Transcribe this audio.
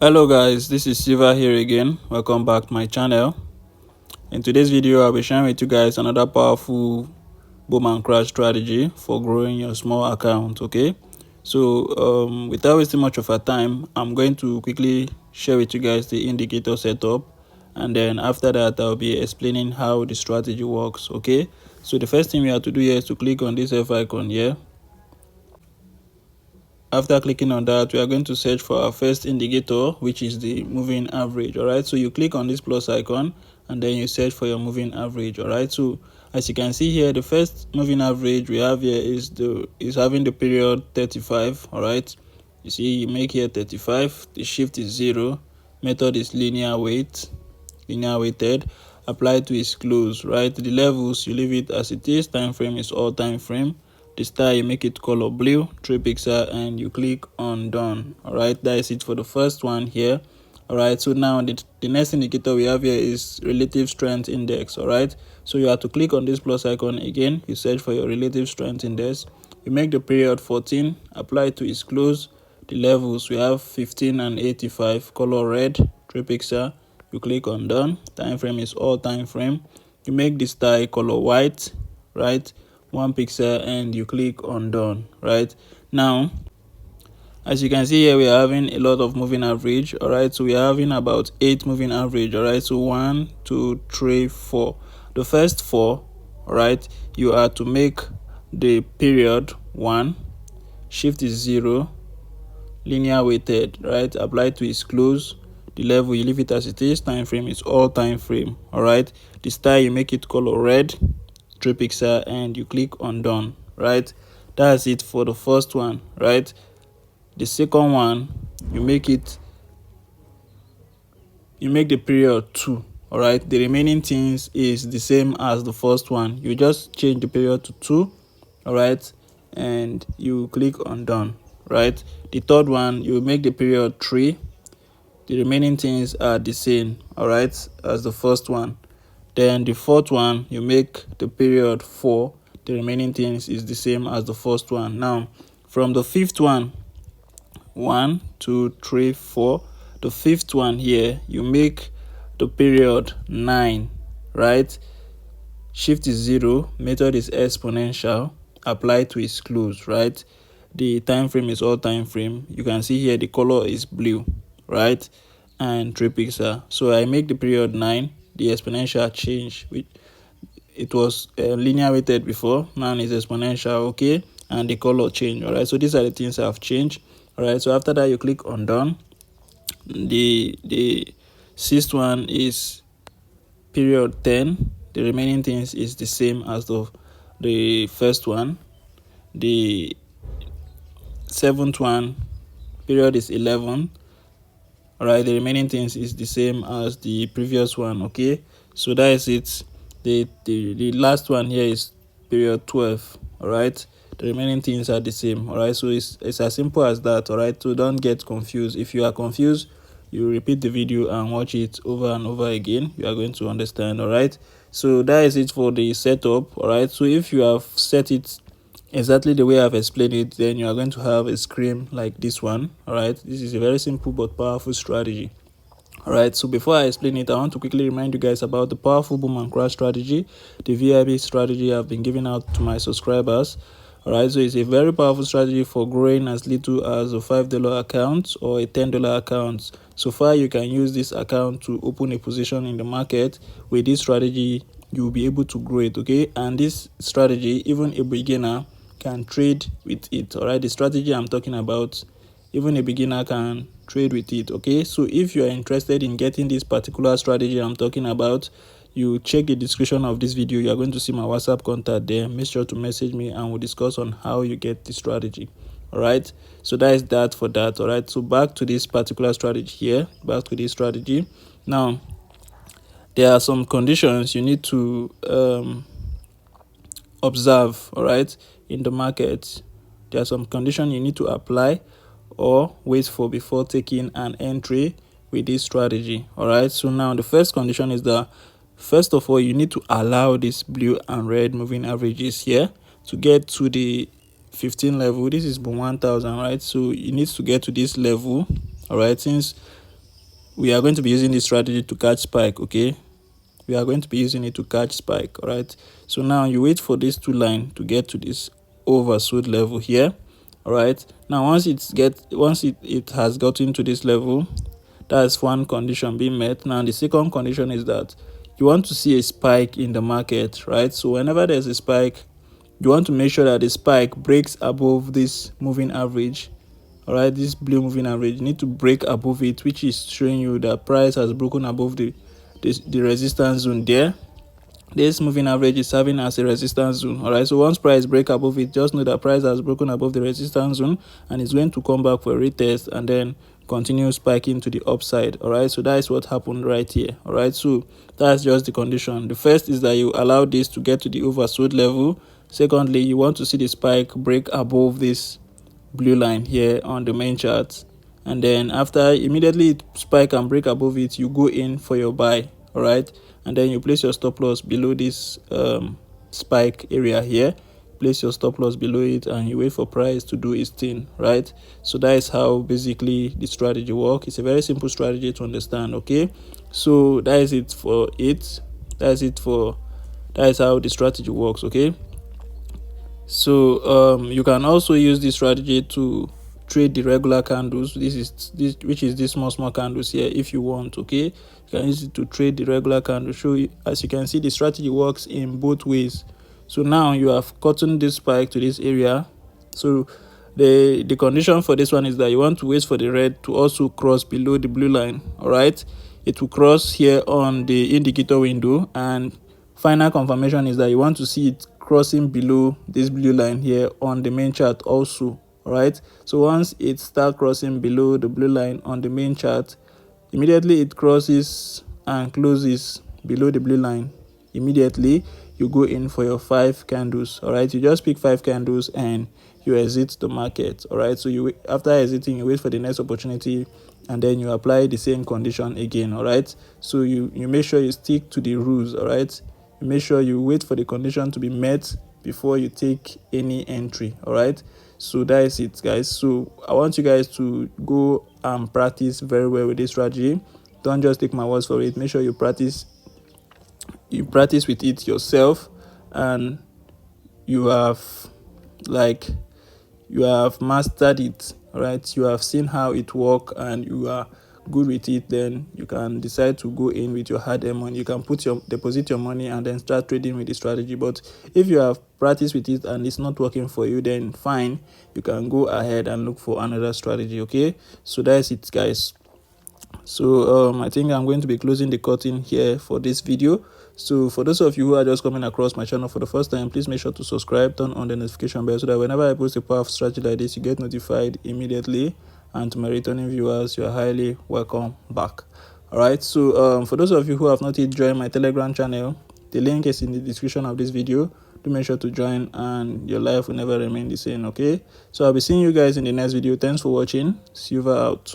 Hello guys, this is Silva here again. Welcome back to my channel. In today's video, I'll be sharing with you guys another powerful boom and crash strategy for growing your small account. Okay, so without wasting much of our time, I'm going to quickly share with you guys the indicator setup, and then after that I'll be explaining how the strategy works. Okay, so the first thing we have to do here is to click on this F icon here. After clicking on that, we are going to search for our first indicator, which is the moving average. All right, so you click on this plus icon and then you search for your moving average. All right, so as you can see here, the first moving average we have here is having the period 35. All right, you see you make here 35, the shift is 0, method is linear weighted, apply to is close. Right, the levels you leave it as it is, time frame is all time frame. The style you make it color blue, 3 pixel, and you click on done. All right, that is it for the first one here. All right, so now the next indicator we have here is relative strength index. All right, so you have to click on this plus icon again, you search for your relative strength index, you make the period 14, apply to is close. The levels we have 15 and 85, color red, 3 pixel, you click on done. Time frame is all time frame, you make the style color white, right, 1 pixel, and you click on done. Right now, as you can see here, we are having a lot of moving average. All right, so we are having about 8 moving average. All right, so 1 2 3 4, the first 4, all right, you are to make the period 1, shift is 0, linear weighted, right, apply to is close. The level you leave it as it is, time frame is all time frame. All right, the style you make it color red, 3 pixel, and you click on done. Right, that's it for the first one. Right, the second one, you make the period 2. All right, the remaining things is the same as the first one, you just change the period to 2. All right, and you click on done. Right, the third one, you make the period 3. The remaining things are the same, all right, as the first one. Then the fourth one, you make the period 4. The remaining things is the same as the first one. Now, from the fifth one, 1 2 3 4, the fifth one here, you make the period 9. Right, shift is 0, method is exponential, apply to is close. Right, the time frame is all time frame, you can see here the color is blue, right, and 3 pixel. So I make the period 9, the exponential change, which it was linear weighted before, now it's exponential. Okay, and the color change. All right, so these are the things I've changed. All right, so after that you click on done. The sixth one is period 10. The remaining things is the same as the first one. The seventh one, period is 11. All right, the remaining things is the same as the previous one. Okay, so that is it. The last one here is period 12. All right, the remaining things are the same. All right, so it's as simple as that. All right, so don't get confused. If you are confused, you repeat the video and watch it over and over again, you are going to understand. All right, so that is it for the setup. All right, so if you have set it exactly the way I've explained it, then you are going to have a screen like this one. All right, this is a very simple but powerful strategy. All right, so before I explain it, I want to quickly remind you guys about the powerful boom and crash strategy, the VIP strategy I've been giving out to my subscribers. All right, so it's a very powerful strategy for growing as little as a $5 account or a $10 account. So far, you can use this account to open a position in the market. With this strategy, you'll be able to grow it. Okay, and this strategy, even a beginner can trade with it. All right, the strategy I'm talking about, even a beginner can trade with it. Okay, so if you are interested in getting this particular strategy I'm talking about, you check the description of this video, you are going to see my WhatsApp contact there. Make sure to message me and we'll discuss on how you get the strategy. All right, so that is that for that. All right, so back to this particular strategy here, back to this strategy. Now, there are some conditions you need to observe. All right, in the market, there are some conditions you need to apply or wait for before taking an entry with this strategy. All right, so now the first condition is that, first of all, you need to allow this blue and red moving averages here to get to the 15 level. This is 1000, right? So you need to get to this level. All right, since we are going to be using this strategy to catch spike. Okay, we are going to be using it to catch spike. All right, so now you wait for this two line to get to this oversold level here. All right, now once it has gotten to this level, that's one condition being met. Now the second condition is that you want to see a spike in the market, right? So whenever there's a spike, you want to make sure that the spike breaks above this moving average. All right, this blue moving average, you need to break above it, which is showing you that price has broken above the resistance zone there. This moving average is serving as a resistance zone. All right, so once price break above it, just know that price has broken above the resistance zone and is going to come back for a retest and then continue spiking to the upside. All right, so that is what happened right here. All right, so that's just the condition. The first is that you allow this to get to the oversold level. Secondly, you want to see the spike break above this blue line here on the main chart, and then after immediately it spike and break above it, you go in for your buy. All right, and then you place your stop loss below this spike area here. Place your stop loss below it and you wait for price to do its thing, right? So that is how basically the strategy works. It's a very simple strategy to understand. Okay, so that is it for it. That is how the strategy works. Okay, so you can also use this strategy to trade the regular candles. Which is this small candles here if you want. Okay, you can use it to trade the regular candle. Show you, as you can see, the strategy works in both ways. So now you have gotten this spike to this area. So the condition for this one is that you want to wait for the red to also cross below the blue line. All right, it will cross here on the indicator window, and final confirmation is that you want to see it crossing below this blue line here on the main chart also. All right, so once it starts crossing below the blue line on the main chart, immediately it crosses and closes below the blue line, immediately you go in for your 5 candles. All right, you just pick 5 candles and you exit the market. All right, so you, after exiting, you wait for the next opportunity and then you apply the same condition again. All right, so you make sure you stick to the rules. All right, you make sure you wait for the condition to be met before you take any entry. All right, so that is it, guys. So I want you guys to go and practice very well with this strategy. Don't just take my words for it. Make sure you practice with it yourself, and you have mastered it. All right, you have seen how it works and you are good with it. Then you can decide to go in with your hard-earned money. You can deposit your money and then start trading with the strategy. But if you have practiced with it and it's not working for you, then fine, you can go ahead and look for another strategy. Okay, so that's it, guys. So I think I'm going to be closing the curtain here for this video. So for those of you who are just coming across my channel for the first time, please make sure to subscribe, turn on the notification bell so that whenever I post a powerful strategy like this, you get notified immediately. And to my returning viewers, you are highly welcome back. All right, so for those of you who have not yet joined my Telegram channel, the link is in the description of this video. Do make sure to join and your life will never remain the same. Okay, so I'll be seeing you guys in the next video. Thanks for watching. Silver out.